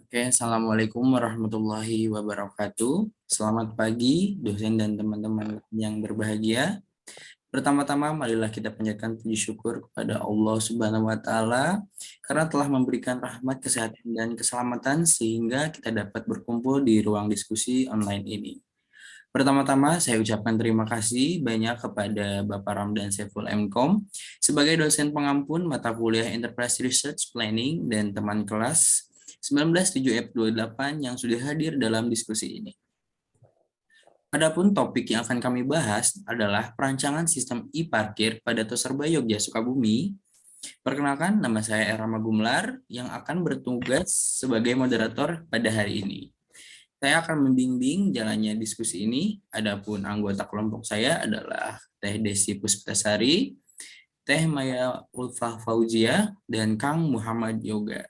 Oke, Assalamualaikum warahmatullahi wabarakatuh. Selamat pagi, dosen dan teman-teman yang berbahagia. Pertama-tama, marilah kita panjatkan puji syukur kepada Allah Subhanahu wa Ta'ala karena telah memberikan rahmat, kesehatan, dan keselamatan sehingga kita dapat berkumpul di ruang diskusi online ini. Pertama-tama, saya ucapkan terima kasih banyak kepada Bapak Ramdan Saiful MKOM sebagai dosen pengampun mata kuliah Enterprise Research Planning dan teman kelas 197F28 yang sudah hadir dalam diskusi ini. Adapun topik yang akan kami bahas adalah perancangan sistem e-parkir pada Toserba Yogya Sukabumi. Perkenalkan, nama saya Erama Gumlar yang akan bertugas sebagai moderator pada hari ini. Saya akan membimbing jalannya diskusi ini. Adapun anggota kelompok saya adalah Teh Desi Puspitasari, Teh Maya Ulfah Fauzia, dan Kang Muhammad Yoga.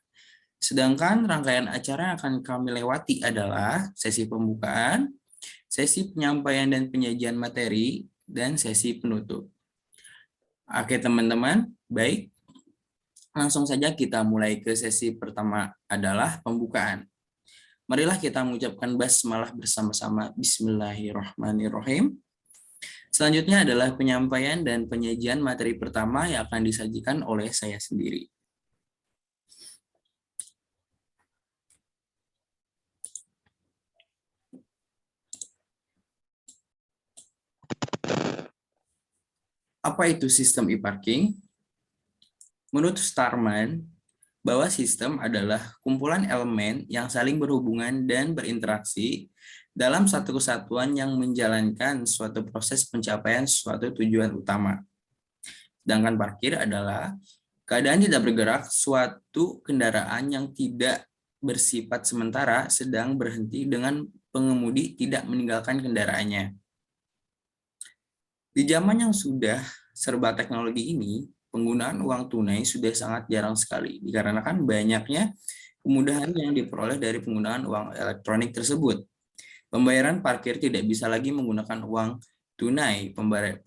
Sedangkan rangkaian acara yang akan kami lewati adalah sesi pembukaan, sesi penyampaian dan penyajian materi, dan sesi penutup. Oke teman-teman, baik. Langsung saja kita mulai ke sesi pertama adalah pembukaan. Marilah kita mengucapkan basmalah bersama-sama. Bismillahirrahmanirrahim. Selanjutnya adalah penyampaian dan penyajian materi pertama yang akan disajikan oleh saya sendiri. Apa itu sistem e-parking? Menurut Starman, bahwa sistem adalah kumpulan elemen yang saling berhubungan dan berinteraksi dalam satu kesatuan yang menjalankan suatu proses pencapaian suatu tujuan utama. Sedangkan parkir adalah keadaan tidak bergerak suatu kendaraan yang tidak bersifat sementara sedang berhenti dengan pengemudi tidak meninggalkan kendaraannya. Di zaman yang sudah serba teknologi ini, penggunaan uang tunai sudah sangat jarang sekali, dikarenakan banyaknya kemudahan yang diperoleh dari penggunaan uang elektronik tersebut. Pembayaran parkir tidak bisa lagi menggunakan uang tunai,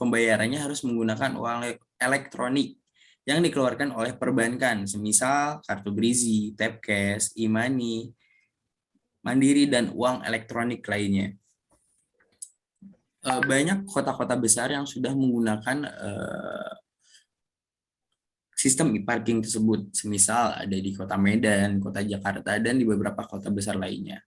pembayarannya harus menggunakan uang elektronik yang dikeluarkan oleh perbankan, semisal kartu Brizi, tap cash, e-money, Mandiri, dan uang elektronik lainnya. Banyak kota-kota besar yang sudah menggunakan sistem e-parking tersebut, semisal ada di Kota Medan, Kota Jakarta, dan di beberapa kota besar lainnya.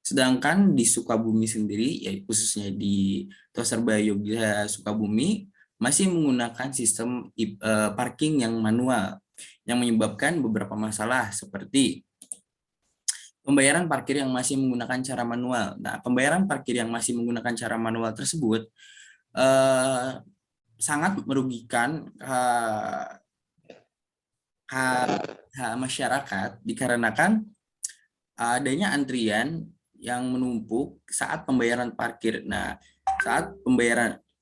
Sedangkan di Sukabumi sendiri, ya khususnya di Toserba Yogya Sukabumi, masih menggunakan sistem parking yang manual, yang menyebabkan beberapa masalah seperti pembayaran parkir yang masih menggunakan cara manual. Nah, pembayaran parkir yang masih menggunakan cara manual tersebut sangat merugikan masyarakat dikarenakan adanya antrian yang menumpuk saat pembayaran parkir. Nah,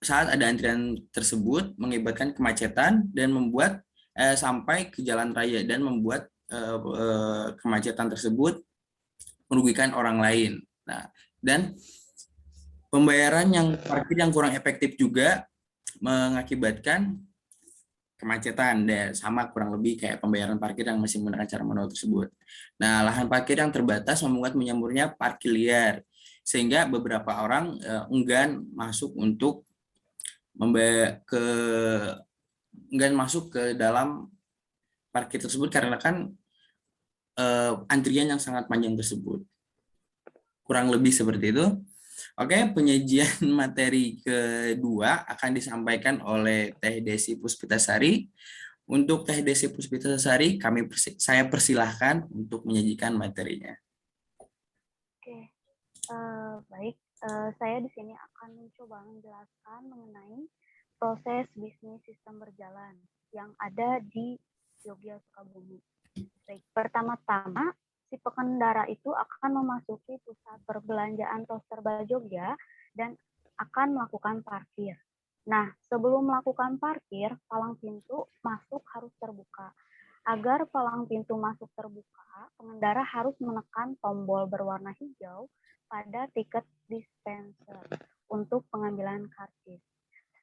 saat ada antrian tersebut mengakibatkan kemacetan dan membuat sampai ke jalan raya dan membuat kemacetan tersebut merugikan orang lain. Nah, dan pembayaran yang parkir yang kurang efektif juga mengakibatkan kemacetan dan sama kurang lebih kayak pembayaran parkir yang masih menggunakan cara manual tersebut. Nah, lahan parkir yang terbatas membuat menyamburnya parkir liar sehingga beberapa orang enggan masuk untuk ke enggan masuk ke dalam parkir tersebut karena kan antrian yang sangat panjang tersebut. Kurang lebih seperti itu. Oke, penyajian materi kedua akan disampaikan oleh Teh Desi Puspitasari. Untuk Teh Desi Puspitasari, saya persilahkan untuk menyajikan materinya. Oke, baik. Saya di sini akan mencoba menjelaskan mengenai proses bisnis sistem berjalan yang ada di Yogya Sukabumi. Baik, pertama-tama si pengendara itu akan memasuki pusat perbelanjaan Toserba Jogja dan akan melakukan parkir. Nah, sebelum melakukan parkir, palang pintu masuk harus terbuka. Agar palang pintu masuk terbuka, pengendara harus menekan tombol berwarna hijau pada tiket dispenser untuk pengambilan karcis.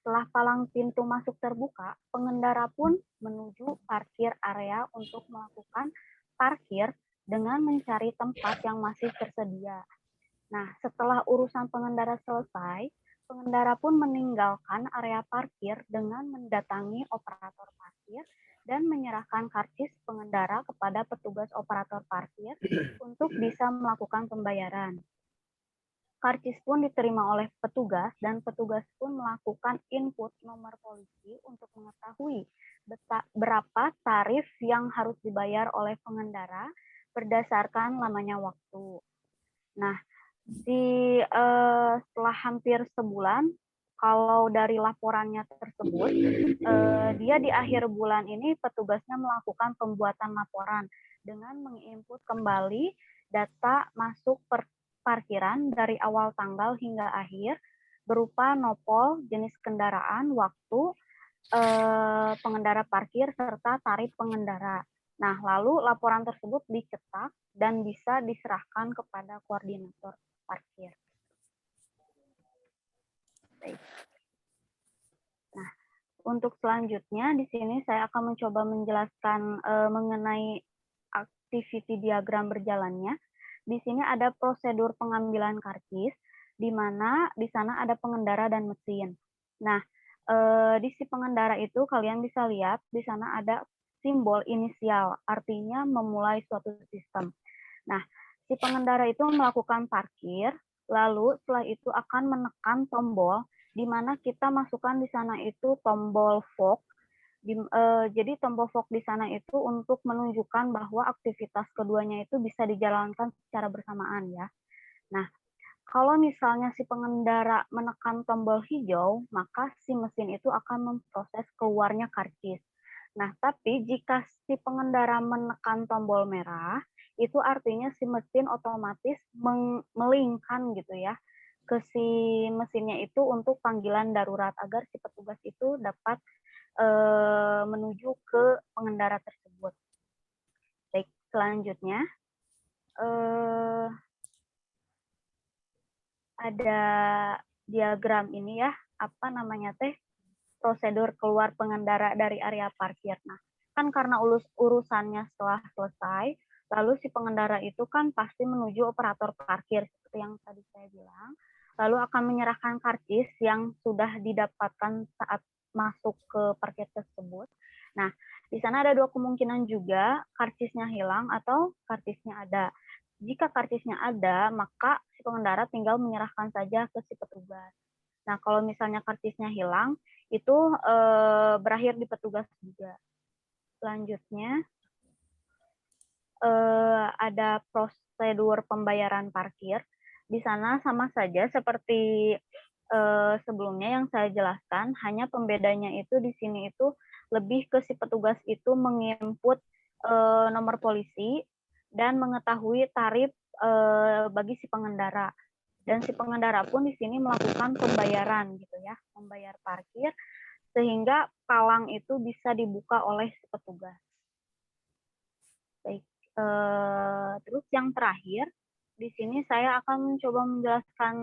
Setelah palang pintu masuk terbuka, pengendara pun menuju parkir area untuk melakukan parkir dengan mencari tempat yang masih tersedia. Nah, setelah urusan pengendara selesai, pengendara pun meninggalkan area parkir dengan mendatangi operator parkir dan menyerahkan karcis pengendara kepada petugas operator parkir untuk bisa melakukan pembayaran. Karcis pun diterima oleh petugas dan petugas pun melakukan input nomor polisi untuk mengetahui berapa tarif yang harus dibayar oleh pengendara berdasarkan lamanya waktu. Nah, setelah hampir sebulan, kalau dari laporannya tersebut, dia di akhir bulan ini petugasnya melakukan pembuatan laporan dengan menginput kembali data masuk parkiran dari awal tanggal hingga akhir berupa nopol, jenis kendaraan, waktu, pengendara parkir, serta tarif pengendara. Nah, lalu laporan tersebut dicetak dan bisa diserahkan kepada koordinator parkir. Baik. Nah, untuk selanjutnya di sini saya akan mencoba menjelaskan mengenai activity diagram berjalannya. Di sini ada prosedur pengambilan karcis, di mana di sana ada pengendara dan mesin. Nah, di si pengendara itu kalian bisa lihat di sana ada simbol inisial, artinya memulai suatu sistem. Nah, si pengendara itu melakukan parkir, lalu setelah itu akan menekan tombol, di mana kita masukkan di sana itu tombol fog. Jadi tombol fog di sana itu untuk menunjukkan bahwa aktivitas keduanya itu bisa dijalankan secara bersamaan ya. Nah, kalau misalnya si pengendara menekan tombol hijau, maka si mesin itu akan memproses keluarnya karcis. Nah, tapi jika si pengendara menekan tombol merah, itu artinya si mesin otomatis melingkan gitu ya ke si mesinnya itu untuk panggilan darurat agar si petugas itu dapat menuju ke pengendara tersebut. Baik, selanjutnya ada diagram ini ya, apa namanya teh, prosedur keluar pengendara dari area parkir. Nah, kan karena urusannya setelah selesai, lalu si pengendara itu kan pasti menuju operator parkir seperti yang tadi saya bilang, lalu akan menyerahkan karcis yang sudah didapatkan saat masuk ke parkir tersebut. Nah, di sana ada dua kemungkinan juga, karcisnya hilang atau karcisnya ada. Jika karcisnya ada, maka si pengendara tinggal menyerahkan saja ke si petugas. Nah, kalau misalnya karcisnya hilang, itu berakhir di petugas juga. Selanjutnya, ada prosedur pembayaran parkir. Di sana sama saja seperti sebelumnya yang saya jelaskan, hanya pembedanya itu di sini itu lebih ke si petugas itu menginput nomor polisi dan mengetahui tarif bagi si pengendara. Dan si pengendara pun di sini melakukan pembayaran gitu ya, membayar parkir sehingga palang itu bisa dibuka oleh si petugas. Baik, terus yang terakhir di sini saya akan mencoba menjelaskan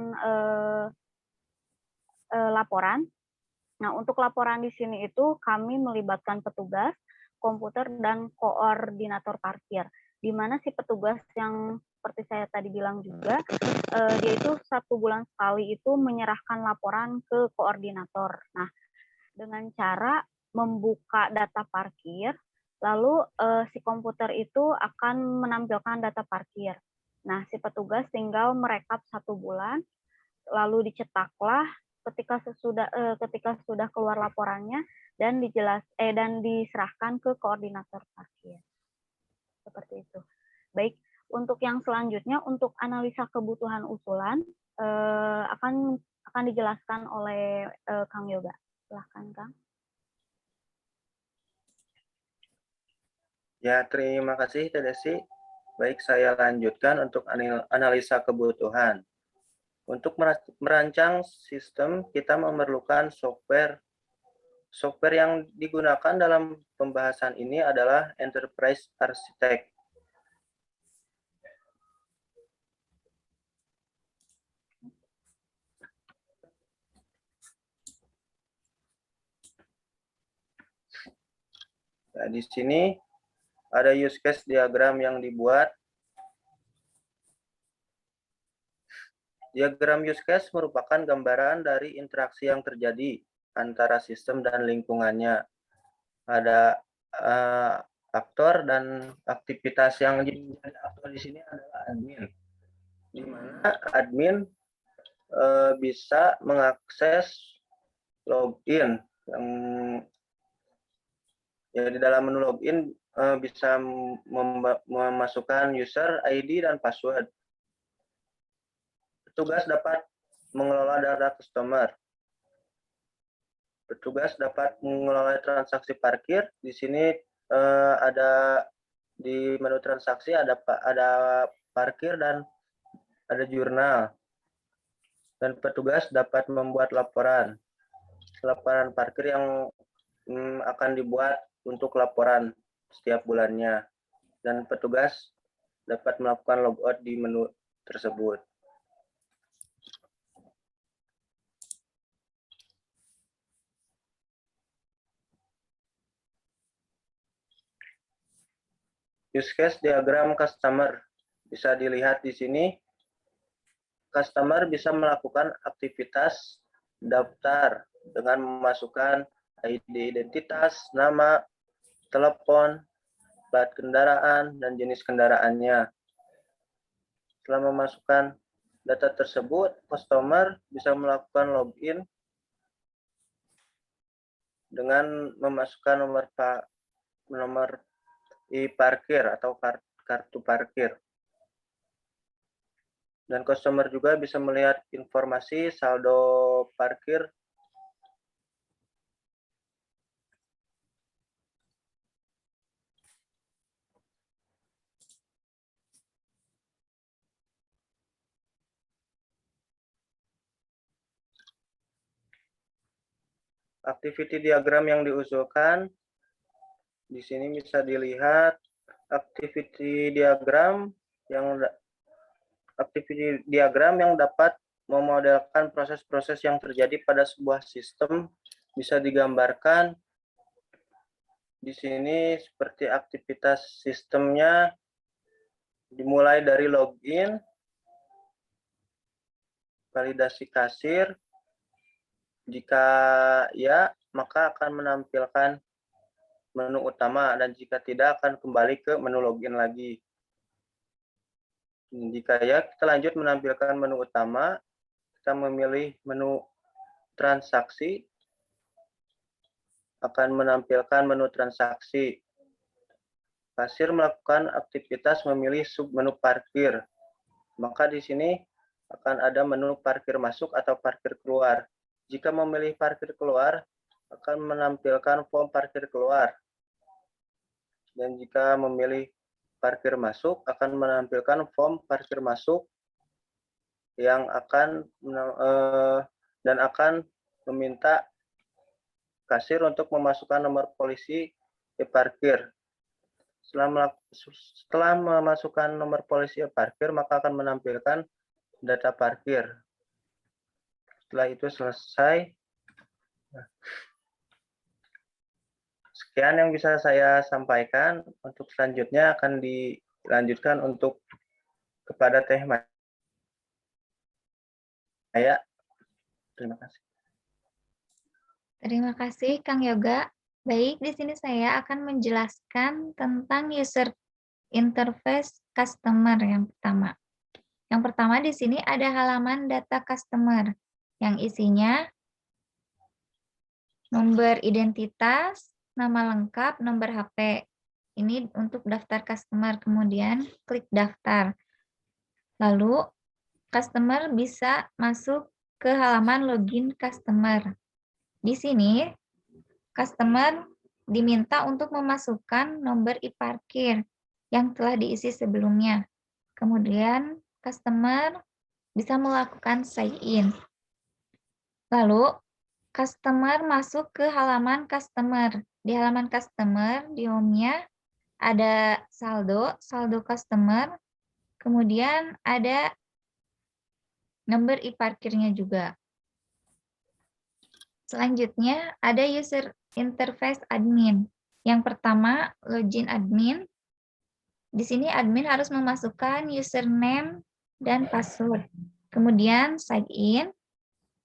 laporan. Nah, untuk laporan di sini itu kami melibatkan petugas, komputer, dan koordinator parkir. Di mana si petugas yang seperti saya tadi bilang juga, dia itu 1 bulan sekali itu menyerahkan laporan ke koordinator. Nah, dengan cara membuka data parkir, lalu si komputer itu akan menampilkan data parkir. Nah, si petugas tinggal merekap 1 bulan, lalu dicetaklah ketika sudah keluar laporannya dan diserahkan ke koordinator parkir. Seperti itu. Baik, untuk yang selanjutnya untuk analisa kebutuhan usulan akan dijelaskan oleh Kang Yoga. Silahkan, Kang. Ya, terima kasih Teh Desi. Baik, saya lanjutkan untuk analisa kebutuhan. Untuk merancang sistem, kita memerlukan software. Software yang digunakan dalam pembahasan ini adalah Enterprise Architect. Nah, di sini ada use case diagram yang dibuat. Diagram use case merupakan gambaran dari interaksi yang terjadi antara sistem dan lingkungannya. Ada aktor dan aktivitas yang menjadi aktor di sini adalah admin, di mana admin bisa mengakses login yang ya di dalam menu login bisa memasukkan user ID dan password. Petugas dapat mengelola data customer. Petugas dapat mengelola transaksi parkir. Di sini ada di menu transaksi ada parkir dan ada jurnal. Dan petugas dapat membuat laporan parkir yang akan dibuat untuk laporan setiap bulannya. Dan petugas dapat melakukan logout di menu tersebut. Use case diagram customer bisa dilihat di sini. Customer bisa melakukan aktivitas daftar dengan memasukkan ID identitas, nama, telepon, plat kendaraan, dan jenis kendaraannya. Setelah memasukkan data tersebut, customer bisa melakukan login dengan memasukkan nomor e-parkir atau kartu parkir. Dan customer juga bisa melihat informasi saldo parkir activity diagram yang diusulkan. Di sini bisa dilihat activity diagram yang dapat memodelkan proses-proses yang terjadi pada sebuah sistem bisa digambarkan di sini seperti aktivitas sistemnya dimulai dari login, validasi kasir. Jika ya, maka akan menampilkan menu utama, dan jika tidak akan kembali ke menu login lagi. Jika ya, kita lanjut menampilkan menu utama. Kita memilih menu transaksi, akan menampilkan menu transaksi. Kasir melakukan aktivitas memilih submenu parkir. Maka di sini akan ada menu parkir masuk atau parkir keluar. Jika memilih parkir keluar, akan menampilkan form parkir keluar. Dan jika memilih parkir masuk, akan menampilkan form parkir masuk yang akan meminta kasir untuk memasukkan nomor polisi e-parkir. Setelah memasukkan nomor polisi e-parkir, maka akan menampilkan data parkir. Setelah itu selesai. Sekian yang bisa saya sampaikan. Untuk selanjutnya akan dilanjutkan kepada Teh Maya. Terima kasih. Terima kasih Kang Yoga. Baik, di sini saya akan menjelaskan tentang user interface customer yang pertama. Yang pertama di sini ada halaman data customer yang isinya nomor identitas, nama lengkap, nomor HP. Ini untuk daftar customer, kemudian klik daftar. Lalu customer bisa masuk ke halaman login customer. Di sini customer diminta untuk memasukkan nomor e-parkir yang telah diisi sebelumnya. Kemudian customer bisa melakukan sign in. Lalu customer masuk ke halaman customer. Di halaman customer, di home-nya ada saldo customer, kemudian ada nomor e-parkirnya juga. Selanjutnya ada user interface admin. Yang pertama, login admin. Di sini admin harus memasukkan username dan password. Kemudian sign in.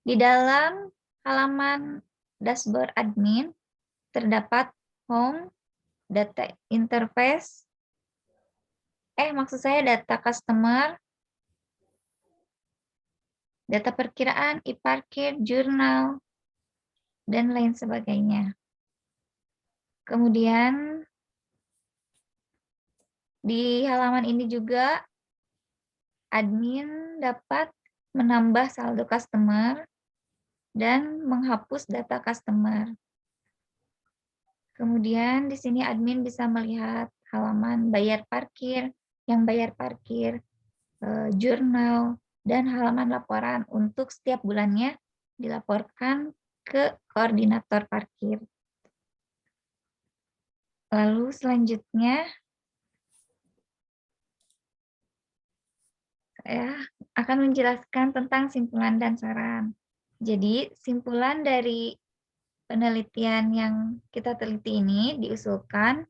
Di dalam halaman dashboard admin terdapat home, data interface, maksud saya data customer, data perkiraan, e-parkir, jurnal, dan lain sebagainya. Kemudian di halaman ini juga admin dapat menambah saldo customer dan menghapus data customer. Kemudian di sini admin bisa melihat halaman bayar parkir, yang bayar parkir, jurnal, dan halaman laporan untuk setiap bulannya dilaporkan ke koordinator parkir. Lalu selanjutnya saya akan menjelaskan tentang simpulan dan saran. Jadi simpulan dari penelitian yang kita teliti ini diusulkan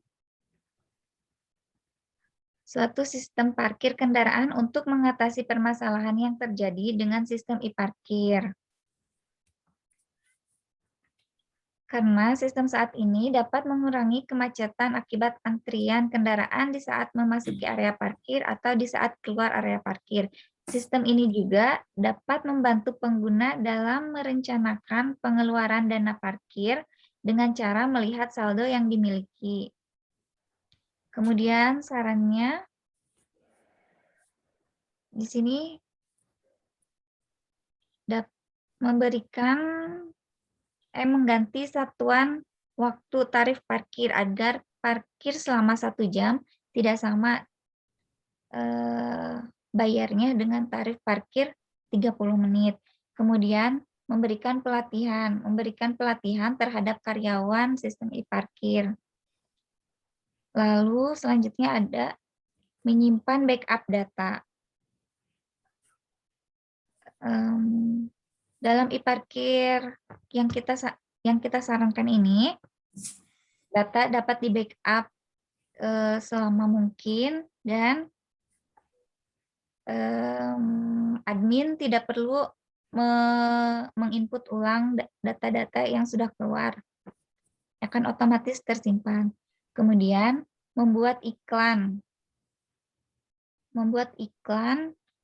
suatu sistem parkir kendaraan untuk mengatasi permasalahan yang terjadi dengan sistem e-parkir. Karena sistem saat ini dapat mengurangi kemacetan akibat antrian kendaraan di saat memasuki area parkir atau di saat keluar area parkir. Sistem ini juga dapat membantu pengguna dalam merencanakan pengeluaran dana parkir dengan cara melihat saldo yang dimiliki. Kemudian sarannya di sini mengganti satuan waktu tarif parkir agar parkir selama 1 jam tidak sama bayarnya dengan tarif parkir 30 menit. Kemudian memberikan pelatihan terhadap karyawan sistem e-parkir. Lalu selanjutnya ada menyimpan backup data. Dalam e-parkir yang kita sarankan ini, data dapat di backup selama mungkin dan admin tidak perlu menginput ulang data-data yang sudah keluar, akan otomatis tersimpan. Kemudian membuat iklan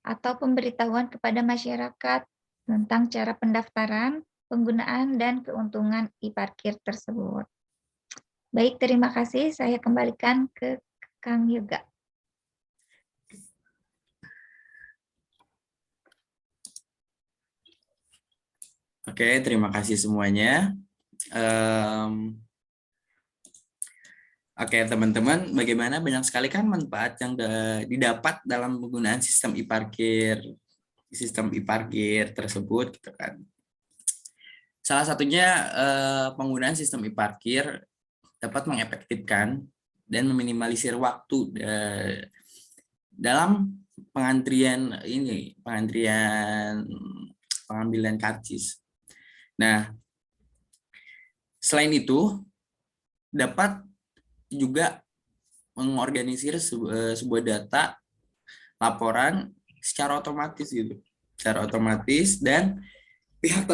atau pemberitahuan kepada masyarakat tentang cara pendaftaran, penggunaan, dan keuntungan e-parkir tersebut. Baik, terima kasih. Saya kembalikan ke Kang Yoga. Oke, terima kasih semuanya. Oke, teman-teman, bagaimana banyak sekali kan manfaat yang didapat dalam penggunaan sistem e-parkir tersebut, gitu kan. Salah satunya penggunaan sistem e-parkir dapat mengefektifkan dan meminimalisir waktu dalam pengambilan karcis. Nah, selain itu dapat juga mengorganisir sebuah data laporan secara otomatis gitu, dan pihak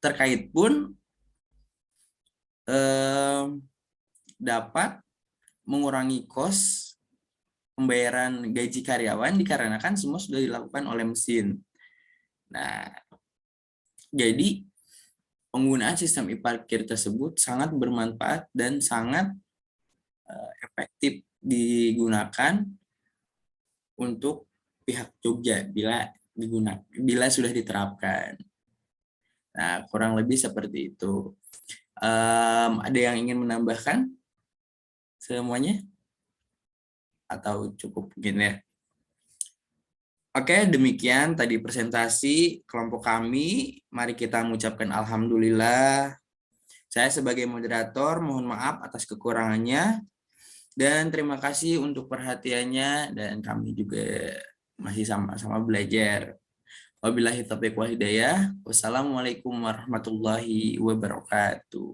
terkait pun dapat mengurangi kos pembayaran gaji karyawan dikarenakan semua sudah dilakukan oleh mesin. Nah, jadi penggunaan sistem e-parkir tersebut sangat bermanfaat dan sangat efektif digunakan untuk pihak Jogja bila sudah diterapkan. Nah, kurang lebih seperti itu. Ada yang ingin menambahkan semuanya? Atau cukup mungkin ya? Oke, demikian tadi presentasi kelompok kami. Mari kita mengucapkan alhamdulillah. Saya sebagai moderator mohon maaf atas kekurangannya dan terima kasih untuk perhatiannya, dan kami juga masih sama-sama belajar. Wabillahi taufiq wal hidayah. Wassalamualaikum warahmatullahi wabarakatuh.